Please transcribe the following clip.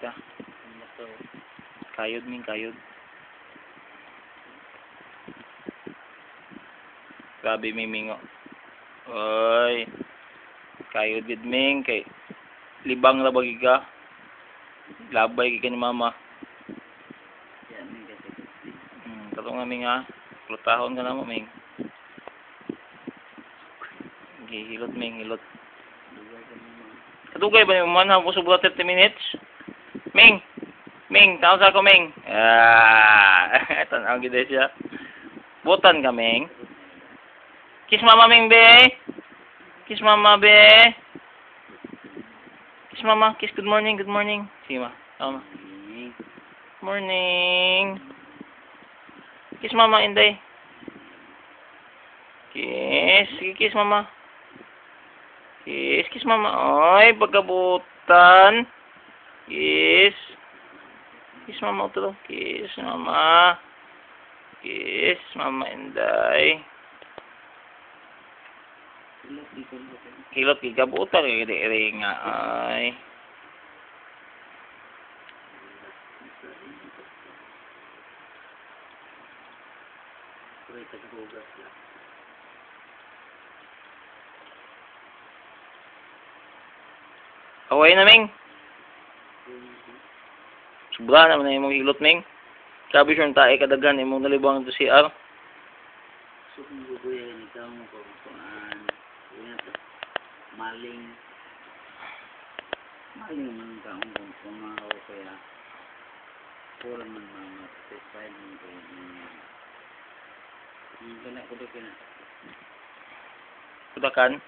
ka. Kayod ming kayod. Grabe mimingo. Oy. Kayod gid ming kay libang ra bagi ka. Labay ka ni mama. Kato nga ming ha. Plutahon ka na mo ming. Hilot ming hilot. Kadugay ba ni man ha puso bulat 30 minutes? Ming. Ming, tawag sa ako Ming. Tanaw gid siya. Butan ka Ming. Kiss mama Ming be. Kiss mama be. Kiss mama, kiss good morning, good morning. Sige ma. Tama. Morning. Kiss mama Inday. Kiss, kiss mama. Kiss, kiss mama. Oy, pagkabutan. Kiss. Kiss mama uto. Kiss mama. Kiss mama Inday. Hilot gigabutan kay nga ay. Away na Ming. Sobra naman na imong hilot Ming. Sabi sure tae kadaghan imong nalibang to CR. Maling man ka kung pumahaw kaya pura man mama satisfied man ko yung kina Kudakan.